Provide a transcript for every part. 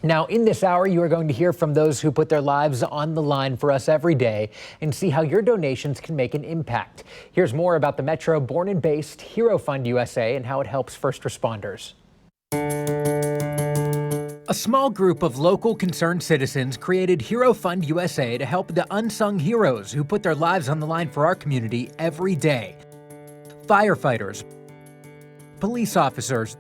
Now, in this hour, you are going to hear from those who put their lives on the line for us every day and see how your donations can make an impact. Here's more about the Metro born and based HeroFund USA and how it helps first responders. A small group of local concerned citizens created HeroFund USA to help the unsung heroes who put their lives on the line for our community every day. Firefighters, police officers,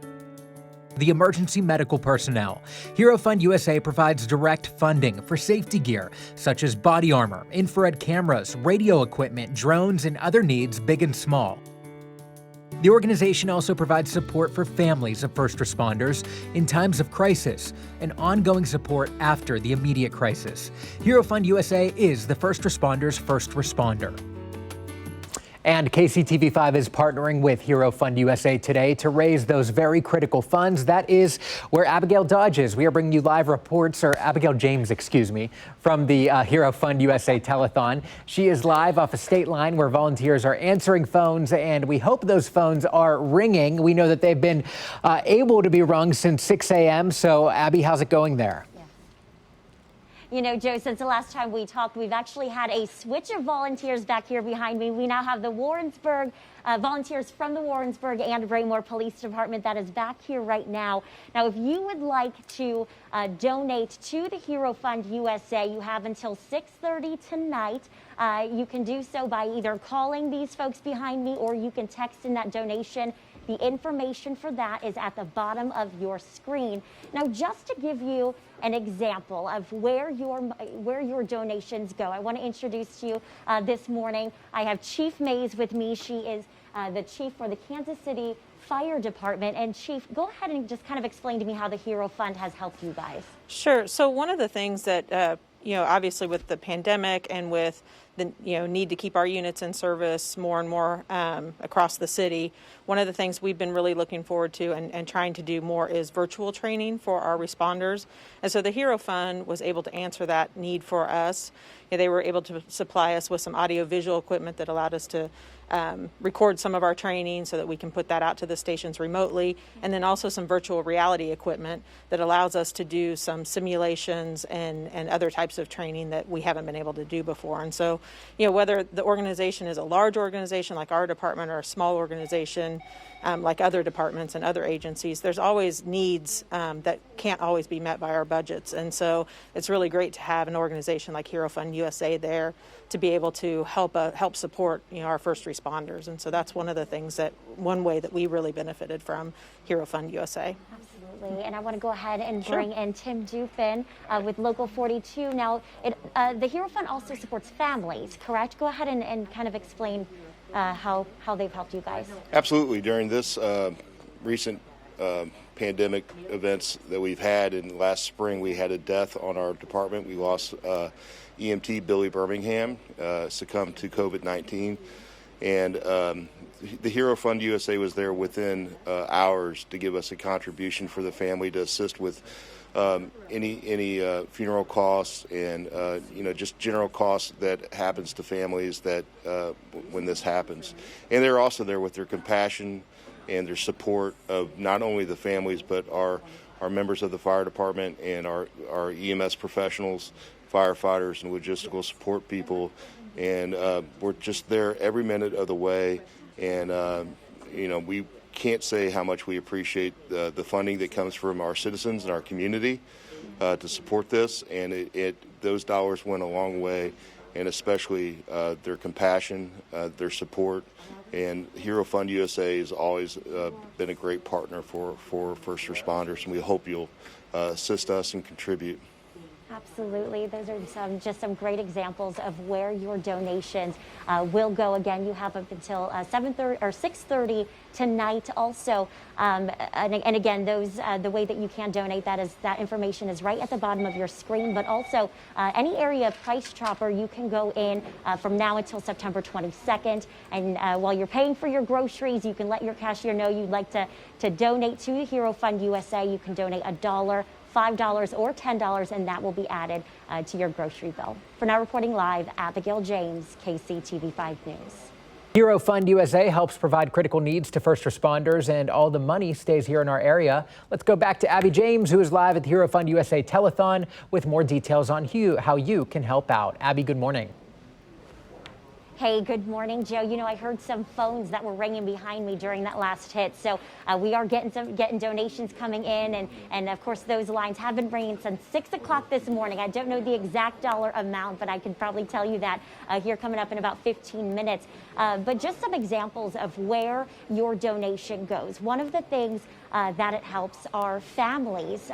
the emergency medical personnel. HeroFund USA provides direct funding for safety gear, such as body armor, infrared cameras, radio equipment, drones, and other needs big and small. The organization also provides support for families of first responders in times of crisis and ongoing support after the immediate crisis. HeroFund USA is the first responders' first responder. And KCTV5 is partnering with HeroFund USA today to raise those very critical funds. That is where Abigail Dodge is. We are bringing you live reports, or Abigail James, excuse me, from the HeroFund USA telethon. She is live off a state line where volunteers are answering phones, and we hope those phones are ringing. We know that they've been able to be rung since 6 a.m. So, Abby, how's it going there? You know, Joe, since the last time we talked, we've actually had a switch of volunteers back here behind me. We now have the Warrensburg volunteers from the Warrensburg and Raymore Police Department that is back here right now. Now, if you would like to donate to the HeroFund USA, you have until 6:30 tonight. You can do so by either calling these folks behind me, or you can text in that donation. The information for that is at the bottom of your screen. Now, just to give you an example of where your donations go, I want to introduce to you this morning. I have Chief Mays with me. She is the chief for the Kansas City Fire Department. And Chief, go ahead and just kind of explain to me how the Hero Fund has helped you guys. Sure. So one of the things that obviously with the pandemic and with the need to keep our units in service more and more across the city, one of the things we've been really looking forward to and trying to do more is virtual training for our responders. And so the Hero Fund was able to answer that need for us. They were able to supply us with some audio-visual equipment that allowed us to record some of our training so that we can put that out to the stations remotely, and then also some virtual reality equipment that allows us to do some simulations and other types of training that we haven't been able to do before. And so, whether the organization is a large organization like our department or a small organization like other departments and other agencies, there's always needs that can't always be met by our budgets. And so it's really great to have an organization like HeroFund USA there to be able to help support our first responders. And so that's one way that we really benefited from HeroFund USA. Absolutely. And I want to go ahead and bring in Tim Dufin with Local 42. Now, the Hero Fund also supports families, correct? Go ahead and kind of explain how they've helped you guys. Absolutely. During this recent pandemic events that we've had, in last spring we had a death on our department. We lost EMT Billy Birmingham, succumbed to COVID-19, and the Hero Fund USA was there within hours to give us a contribution for the family to assist with any funeral costs and just general costs that happens to families that when this happens. And they're also there with their compassion and their support of not only the families but our members of the fire department and our EMS professionals, firefighters, and logistical support people. And we're just there every minute of the way. And we can't say how much we appreciate the funding that comes from our citizens and our community to support this, and those dollars went a long way, and especially their compassion, their support, and Hero Fund USA has always been a great partner for first responders, and we hope you'll assist us and contribute. Absolutely. Those are just some great examples of where your donations will go. Again, you have up until 7:30 or 6:30 tonight also. And again, the way that you can donate, that information is right at the bottom of your screen. But also, any area Price Chopper, you can go in from now until September 22nd. And while you're paying for your groceries, you can let your cashier know you'd like to donate to the Hero Fund USA. You can donate $1, $5, or $10, and that will be added to your grocery bill. For now, reporting live, Abigail James, KCTV5 News. HeroFund USA helps provide critical needs to first responders, and all the money stays here in our area. Let's go back to Abby James, who is live at the HeroFund USA telethon with more details on how you can help out. Abby, good morning. Hey, good morning, Joe. You know, I heard some phones that were ringing behind me during that last hit. So we are getting donations coming in. And of course, those lines have been ringing since 6 o'clock this morning. I don't know the exact dollar amount, but I can probably tell you that here coming up in about 15 minutes. But just some examples of where your donation goes. One of the things that it helps are families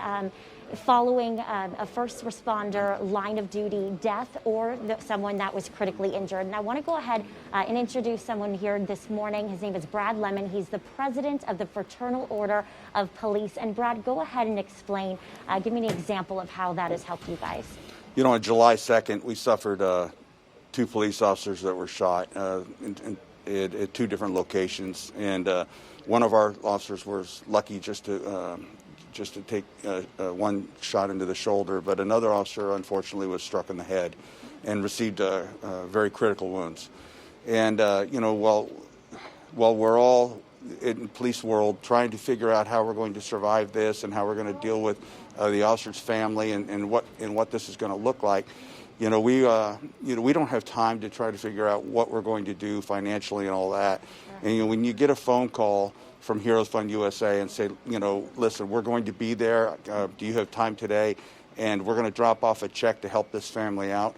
following a first responder line of duty death or someone that was critically injured. And I want to go ahead and introduce someone here this morning. His name is Brad Lemon. He's the president of the Fraternal Order of Police. And Brad, go ahead and explain, give me an example of how that has helped you guys. You know, on July 2nd, we suffered 2 police officers that were shot at 2 different locations. And one of our officers was lucky just to take one shot into the shoulder, but another officer unfortunately was struck in the head and received very critical wounds. And you know, while we're all in the police world trying to figure out how we're going to survive this and how we're going to deal with the officer's family and what this is going to look like, you know, we don't have time to try to figure out what we're going to do financially and all that. And you know, when you get a phone call from HeroFund USA and say, you know, listen, we're going to be there. Do you have time today? And we're going to drop off a check to help this family out.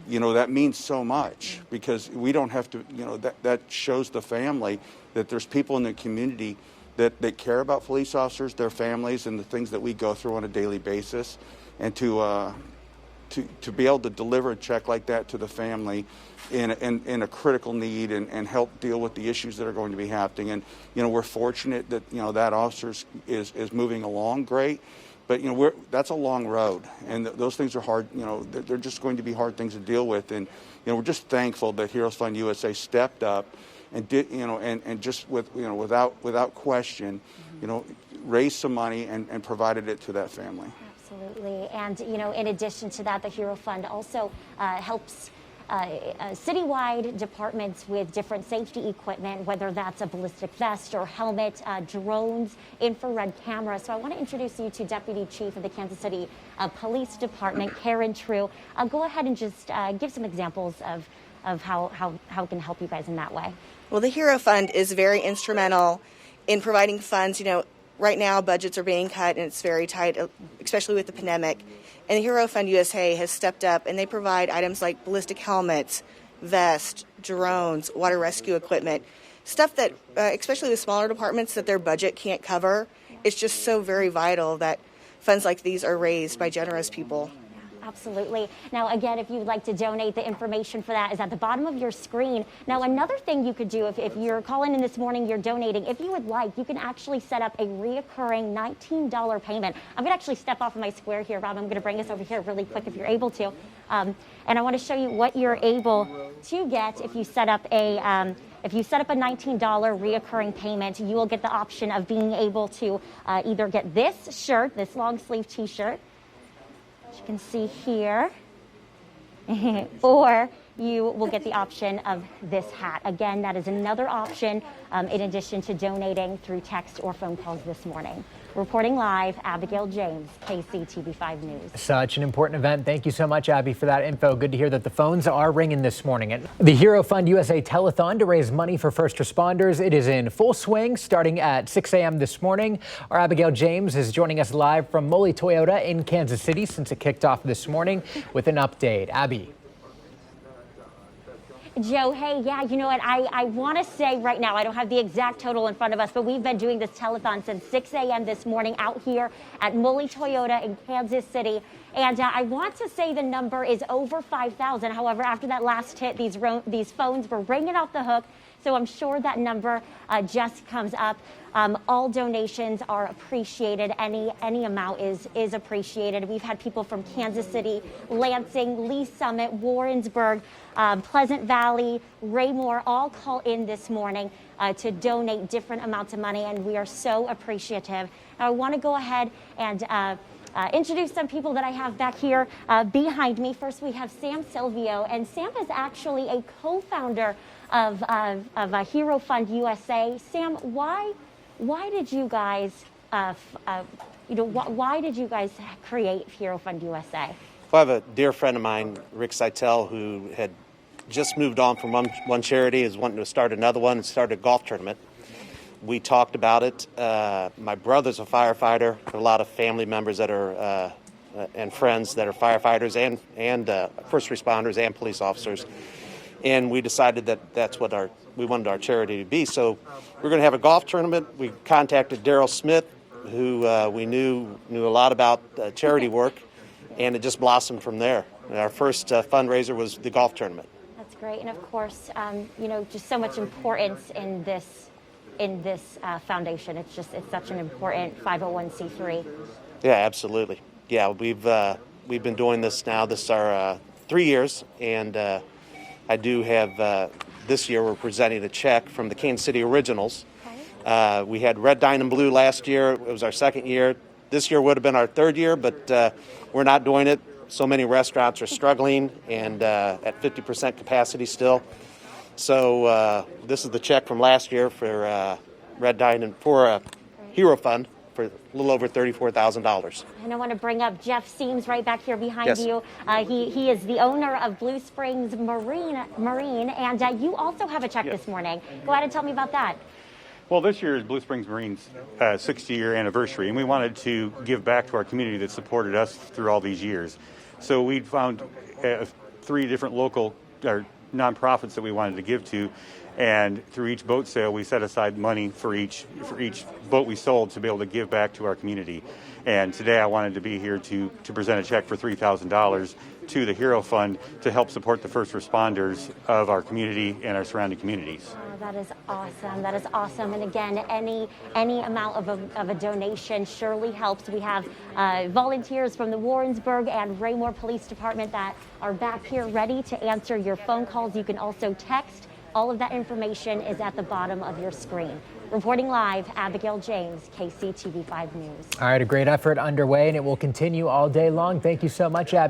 You know, that means so much because we don't have to, you know, that shows the family that there's people in the community that care about police officers, their families, and the things that we go through on a daily basis. And to be able to deliver a check like that to the family in a critical need and help deal with the issues that are going to be happening. And, you know, we're fortunate that, you know, that officer is moving along great. But, you know, that's a long road, and those things are hard. You know, they're just going to be hard things to deal with. And, you know, we're just thankful that HeroFund USA stepped up and did, you know, and just without question, you know, raised some money and provided it to that family. Absolutely. And, you know, in addition to that, the Hero Fund also helps citywide departments with different safety equipment, whether that's a ballistic vest or helmet, drones, infrared cameras. So I want to introduce you to Deputy Chief of the Kansas City Police Department, Karen True. Go ahead and just give some examples of how it can help you guys in that way. Well, the Hero Fund is very instrumental in providing funds. You know, right now budgets are being cut and it's very tight, especially with the pandemic. And the Hero Fund USA has stepped up and they provide items like ballistic helmets, vests, drones, water rescue equipment, stuff that, especially with smaller departments, that their budget can't cover. It's just so very vital that funds like these are raised by generous people. Absolutely. Now, again, if you would like to donate, the information for that is at the bottom of your screen. Now, another thing you could do if you're calling in this morning, you're donating, if you would like, you can actually set up a reoccurring $19 payment. I'm going to actually step off of my square here, Rob. I'm going to bring us over here really quick if you're able to. And I want to show you what you're able to get if you set up a $19 reoccurring payment. You will get the option of being able to either get this shirt, this long sleeve t-shirt, you can see here, or you will get the option of this hat. Again, that is another option in addition to donating through text or phone calls this morning. Reporting live, Abigail James, KCTV5 News. Such an important event. Thank you so much, Abby, for that info. Good to hear that the phones are ringing this morning. The HeroFund USA telethon to raise money for first responders. It is in full swing starting at 6 a.m. this morning. Our Abigail James is joining us live from Moley Toyota in Kansas City since it kicked off this morning with an update. Abby. Joe, hey, yeah, you know what? I want to say right now, I don't have the exact total in front of us, but we've been doing this telethon since 6 a.m. this morning out here at Moley Toyota in Kansas City. And I want to say the number is over 5,000. However, after that last hit, these phones were ringing off the hook. So I'm sure that number just comes up. All donations are appreciated. Any amount is appreciated. We've had people from Kansas City, Lansing, Lee Summit, Warrensburg, Pleasant Valley, Raymore all call in this morning to donate different amounts of money, and we are so appreciative. Now, I want to go ahead and introduce some people that I have back here behind me. First, we have Sam Silvio, and Sam is actually a co-founder of HeroFund USA. Sam, why did you guys, why did you guys create HeroFund USA? Well, I have a dear friend of mine, Rick Seitel, who had just moved on from one charity, is wanting to start another one and start a golf tournament. We talked about it. My brother's a firefighter. There are a lot of family members that are and friends that are firefighters and first responders and police officers. And we decided that that's what we wanted our charity to be. So we're going to have a golf tournament. We contacted Daryl Smith, who we knew a lot about charity work, and it just blossomed from there. Our first fundraiser was the golf tournament. That's great, and of course, just so much importance in this foundation. It's such an important 501c3. Yeah, absolutely. Yeah, we've been doing this now. This is our 3 years, and I do have this year we're presenting a check from the Kansas City Originals. Okay. We had Red, Dine, and Blue last year. It was our second year. This year would have been our third year, but we're not doing it. So many restaurants are struggling and at 50% capacity still. So this is the check from last year for Red, Dine, and for HeroFund for a little over $34,000. And I want to bring up Jeff Seams right back here behind Yes. you. He is the owner of Blue Springs Marine, and you also have a check Yes. this morning. Go ahead and tell me about that. Well, this year is Blue Springs Marine's 60-year anniversary, and we wanted to give back to our community that supported us through all these years. So we found 3 different local nonprofits that we wanted to give to, and through each boat sale, we set aside money for each boat we sold to be able to give back to our community. And today I wanted to be here to present a check for $3,000 to the Hero Fund to help support the first responders of our community and our surrounding communities. Oh, that is awesome. That is awesome. And again, any amount of a donation surely helps. We have volunteers from the Warrensburg and Raymore Police Department that are back here ready to answer your phone calls. You can also text. All of that information is at the bottom of your screen. Reporting live, Abigail James, KCTV5 News. All right, a great effort underway, and it will continue all day long. Thank you so much, Abby.